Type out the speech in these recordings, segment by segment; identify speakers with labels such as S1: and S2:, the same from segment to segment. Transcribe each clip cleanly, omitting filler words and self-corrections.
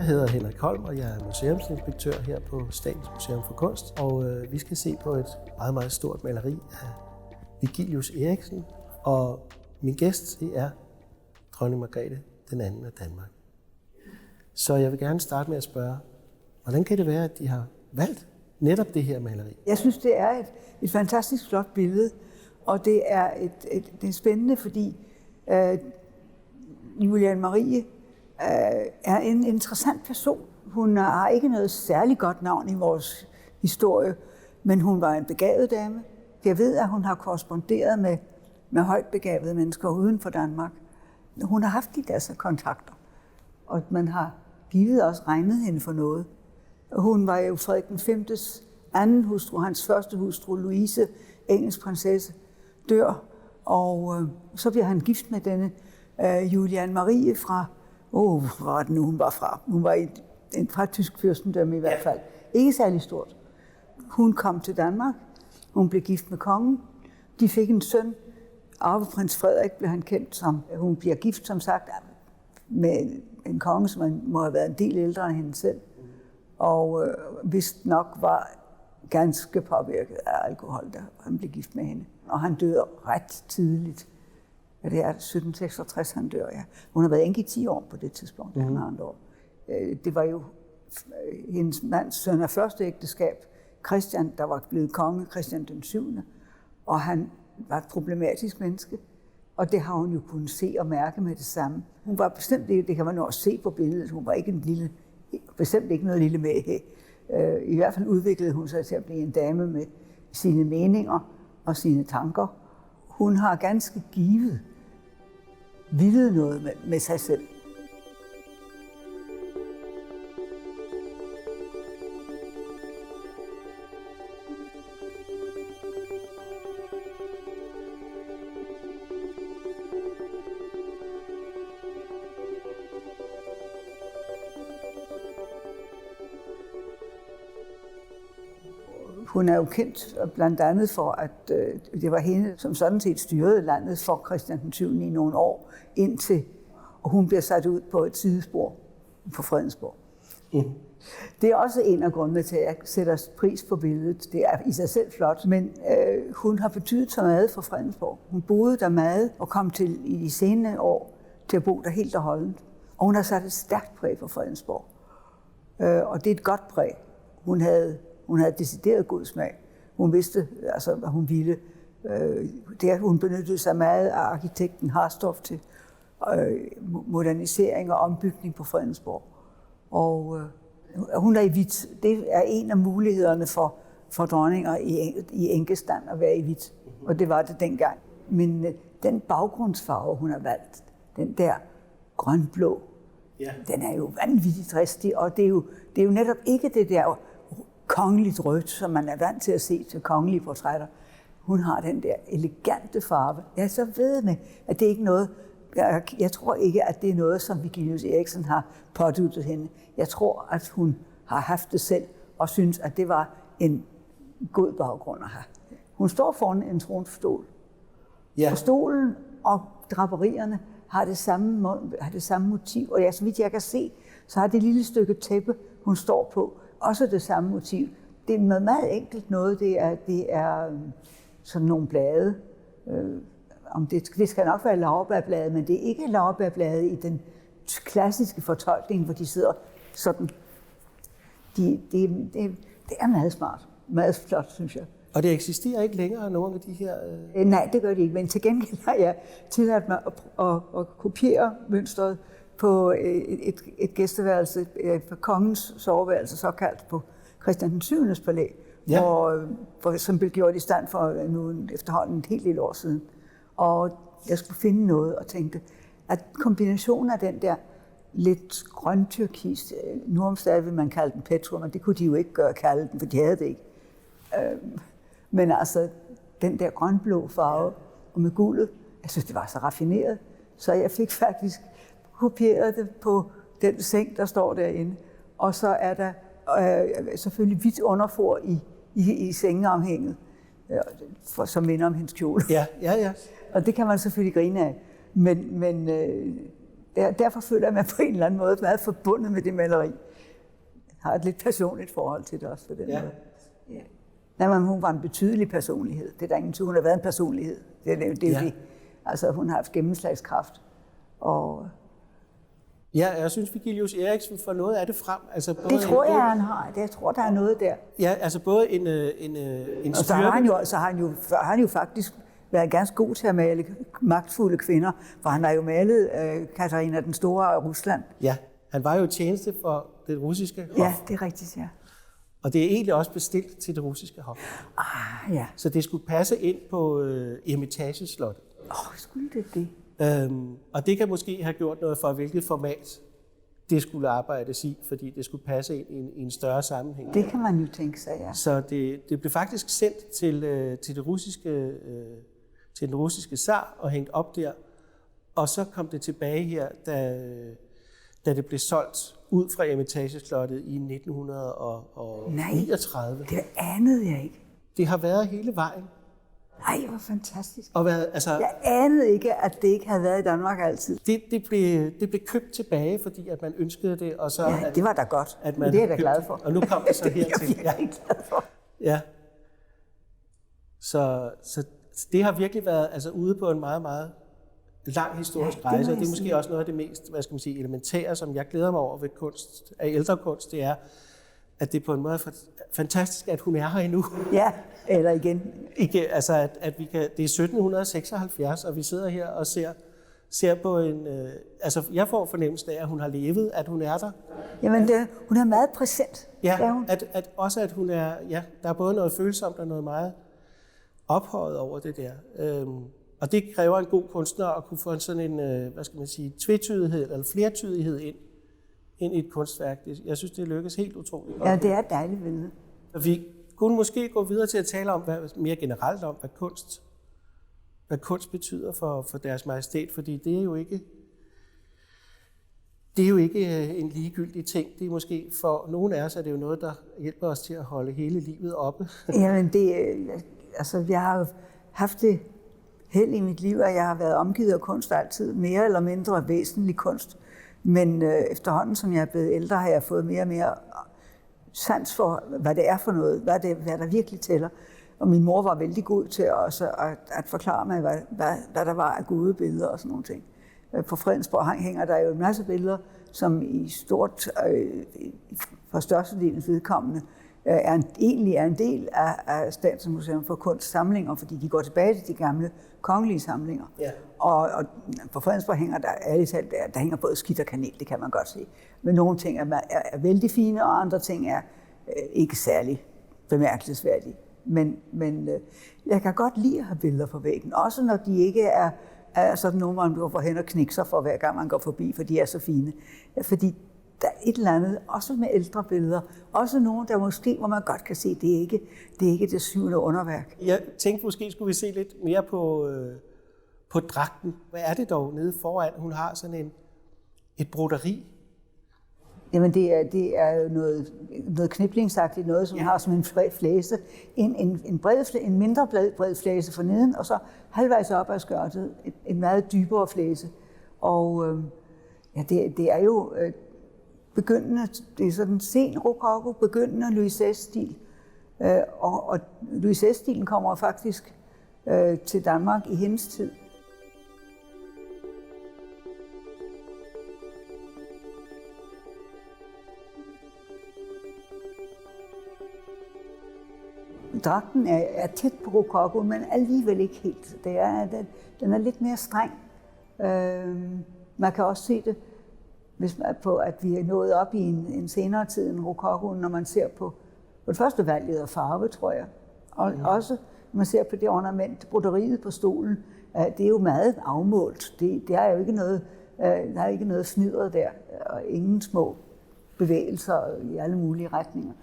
S1: Jeg hedder Henrik Holm, og jeg er museumsinspektør her på Statens Museum for Kunst. Og vi skal se på et meget, meget stort maleri af Vigilius Eriksen. Og min gæst, det er dronning Margrethe den anden af Danmark. Så jeg vil gerne starte med at spørge, hvordan kan det være, at de har valgt netop det her maleri?
S2: Jeg synes, det er et fantastisk flot billede, og det er spændende, fordi Juliane Marie er en interessant person. Hun har ikke noget særlig godt navn i vores historie, men hun var en begavet dame. Jeg ved, at hun har korresponderet med højt begavede mennesker uden for Danmark. Hun har haft de der kontakter, og man har givet også regnet hende for noget. Hun var jo Frederik den V's anden hustru, hans første hustru, Louise, engelsk prinsesse, dør, og så bliver han gift med denne Juliane Marie fra, hvor var det nu, hun var fra? Hun var fra tysk fyrstendømme i hvert fald. Ikke særlig stort. Hun kom til Danmark, hun blev gift med kongen, de fik en søn, arveprins Frederik blev han kendt som. Hun bliver gift, som sagt, med en konge, som må have været en del ældre end hende selv, og vist nok var ganske påvirket af alkohol, da han blev gift med hende. Og han dør ret tidligt. Ja, det er 1766, han dør, ja. Hun har været enke i 10 år på det tidspunkt, han har andre år. Det var jo hendes mands søn af første ægteskab, Christian, der var blevet konge, Christian den 7. Og han var et problematisk menneske, og det har hun jo kunnet se og mærke med det samme. Hun var bestemt ikke, det kan man også se på billedet, hun var ikke bestemt ikke noget lille med. I hvert fald udviklede hun sig til at blive en dame med sine meninger og sine tanker. Hun har ganske givet villet noget med sig selv. Hun er jo kendt blandt andet for, at det var hende, som sådan set styrede landet for Christian den 7. i nogle år, indtil og hun bliver sat ud på et sidespor på Fredensborg. Det er også en af grundene til, at jeg sætter pris på billedet. Det er i sig selv flot, men hun har betydet så meget for Fredensborg. Hun boede der meget og kom til i de senere år til at bo der helt og holdent. Og hun har sat et stærkt præg for Fredensborg. Og det er et godt præg. Hun havde decideret god smag. Hun vidste, altså, hvad hun ville. Hun benyttede sig meget af arkitekten Harsdorff til modernisering og ombygning på Fredensborg. Og hun er i hvidt. Det er en af mulighederne for dronninger i enkestand at være i hvidt. Og det var det dengang. Men den baggrundsfarve, hun har valgt, den der grønblå, den er jo vanvittigt dristig. Og det er jo netop ikke det der kongeligt rødt, som man er vant til at se til kongelige portrætter. Hun har den der elegante farve. Jeg er så ved med, at det ikke er noget, jeg tror ikke, at det er noget, som Vigilius Eriksen har påduttet hende. Jeg tror, at hun har haft det selv, og synes, at det var en god baggrund at have. Hun står foran en tronstol. Ja. Og stolen og draperierne har det samme motiv. Og så vidt jeg kan se, så har det lille stykke tæppe, hun står på, også det samme motiv. Det er noget meget enkelt noget. Det er sådan nogle blade. Det skal nok være laurbærblade, men det er ikke laurbærblade i den klassiske fortolkning, hvor de sidder sådan. Det er meget smart. Meget flot, synes jeg.
S1: Og det eksisterer ikke længere, nogle af de her...
S2: Nej, det gør det ikke, men til gengæld har jeg tilladt mig at kopiere mønstret på et gæsteværelse, på kongens soveværelse, såkaldt på Christian den 7. palæ, som blev gjort i stand for nu efterhånden et helt lille år siden. Og jeg skulle finde noget og tænkte, at kombinationen af den der lidt grøntyrkis, nu om stadig vil man kalde den petro, men det kunne de jo ikke kalde den, for de havde det ikke. Men altså, den der grønblå farve, og med guldet, jeg synes, det var så raffineret, så jeg fik faktisk kopieret det på den seng, der står derinde. Og så er der selvfølgelig hvidt underfor i sengeomhænget, som minder om hendes kjole.
S1: Ja.
S2: Og det kan man selvfølgelig grine af. Men Derfor føler jeg mig på en eller anden måde meget forbundet med det maleri. Jeg har et lidt personligt forhold til det også på den måde. Ja. Nej, men hun var en betydelig personlighed. Det er der ingen tvivl. Hun har været en personlighed. Det er jo det. Altså, hun har haft gennemslagskraft. Og
S1: ja, jeg synes, Vigilius Eriksen får noget af det frem. Altså,
S2: det tror jeg, han har. Jeg tror, der er noget der.
S1: Ja, altså både en
S2: og så har han jo faktisk været ganske god til at male magtfulde kvinder, for han har jo malet Katarina den Store af Rusland.
S1: Ja, han var jo tjeneste for det russiske hof.
S2: Ja, det er rigtigt, ja.
S1: Og det er egentlig også bestilt til det russiske hof.
S2: Ja.
S1: Så det skulle passe ind på Eremitageslottet.
S2: Skulle det?
S1: Og det kan måske have gjort noget for, hvilket format det skulle arbejdes i, fordi det skulle passe ind i en større sammenhæng.
S2: Det kan man jo tænke sig, ja.
S1: Så det blev faktisk sendt til den russiske zar og hængt op der. Og så kom det tilbage her, da det blev solgt ud fra Eremitageslottet i 1939.
S2: Nej, det anede jeg ikke.
S1: Det har været hele vejen.
S2: Ej, hvor fantastisk.
S1: Og
S2: jeg anede ikke, at det ikke havde været i Danmark altid.
S1: Det blev købt tilbage, fordi at man ønskede det. Og så,
S2: det var da godt.
S1: Det
S2: er jeg da glad for.
S1: Og nu kom det så hertil.
S2: Det er jeg virkelig glad for.
S1: Ja. Så det har virkelig været ude på en meget, meget lang historisk rejse. Og det er måske også noget af det mest, elementære, som jeg glæder mig over ved kunst, af ældre kunst, det er, at det på en måde er fantastisk, at hun er her endnu.
S2: Ja, eller igen.
S1: Ikke, altså, at vi kan, det er 1776, og vi sidder her og ser på en... jeg får fornemmelsen af, at hun har levet, at hun er der.
S2: Jamen, hun er meget præsent.
S1: Ja, at hun er... Ja, der er både noget følsomt og noget meget ophøjet over det der. Og det kræver en god kunstner at kunne få sådan en, tvetydighed eller flertydighed ind i et kunstværk. Jeg synes, det lykkes helt utroligt godt.
S2: Ja, det er dejligt ved det.
S1: Vi kunne måske gå videre til at tale om, mere generelt om, hvad kunst betyder for deres majestæt, fordi det er jo ikke en ligegyldig ting. Det er måske for nogle af os, er det jo noget, der hjælper os til at holde hele livet oppe.
S2: Jamen, jeg har jo haft det held i mit liv, at jeg har været omgivet af kunst altid, mere eller mindre væsentlig kunst. Men efterhånden, som jeg er blevet ældre, har jeg fået mere og mere sans for, hvad det er for noget, hvad der virkelig tæller. Og min mor var vældig god til også at forklare mig, hvad der var af gode billeder og sådan nogle ting. På Fredensborg hænger der jo en masse billeder, som i stort, for størstedelens vedkommende, egentlig er en del af Statens Museum for Kunsts samlinger, fordi de går tilbage til de gamle kongelige samlinger. Ja. Og på Fredensborg hænger der hænger både skidt og kanel, det kan man godt se. Men nogle ting er vældig fine, og andre ting er ikke særlig bemærkelsesværdige. Men jeg kan godt lide at have billeder på væggen, også når de ikke er sådan nogle, man går hen og knikser for hver gang man går forbi, for de er så fine. Fordi der er et eller andet, også med ældre billeder, også nogle, der måske, hvor man godt kan se, det er ikke det syvende underværk.
S1: Jeg tænkte, måske skulle vi se lidt mere på dragten. Hvad er det dog nede foran? Hun har sådan et broderi.
S2: Jamen, det er jo noget kniplingsagtigt, noget, som har som en bred flæse. En mindre bred flæse for neden, og så halvvejs op ad skørtet, en meget dybere flæse. Og det er jo begyndende, det er sådan sen rokoko, begyndende Louis XVI-stil. Og Louis XVI-stilen kommer faktisk til Danmark i hendes tid. Dragten er tæt på rokoko, men alligevel ikke helt. Den er lidt mere streng. Man kan også se det, på at vi er nået op i en senere tid end rokoko, når man ser på det første valget af farve, tror jeg. Og også, når man ser på det ornament, broderiet på stolen, det er jo meget afmålt. Det er jo ikke noget, der er ikke noget snydret der, og ingen små bevægelser i alle mulige retninger.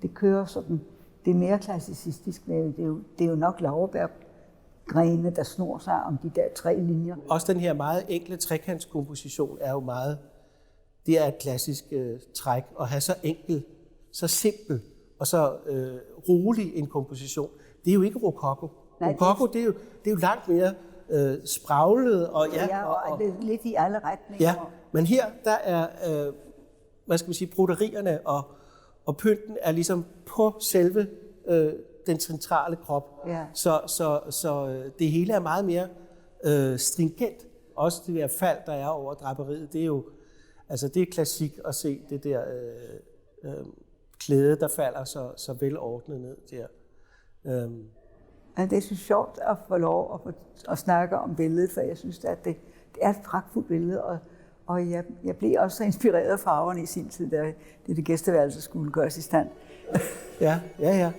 S2: Det kører sådan. Det er mere klassicistisk. Det er jo nok laurbærgrene, der snor sig om de der 3 linjer.
S1: Også den her meget enkle trekantskomposition er jo meget... Det er et klassisk træk at have så enkel, så simpel og så rolig en komposition. Det er jo ikke rokoko. Rokoko, det er jo langt mere spraglet. Og,
S2: og lidt i alle retninger.
S1: Ja, men her der er, hvad skal man sige, broderierne og pynten er ligesom på selve den centrale krop.
S2: Ja.
S1: Så det hele er meget mere stringent. Også det der fald, der er over draperiet, det er jo, altså det er klassik at se det der klæde, der falder så velordnet ned der.
S2: Det er så sjovt at få lov at snakke om billedet, for jeg synes, at det er et pragtfuldt billede, og jeg blev også så inspireret af farverne i sin tid, da det gæsteværelse skulle gøres i stand.
S1: Ja.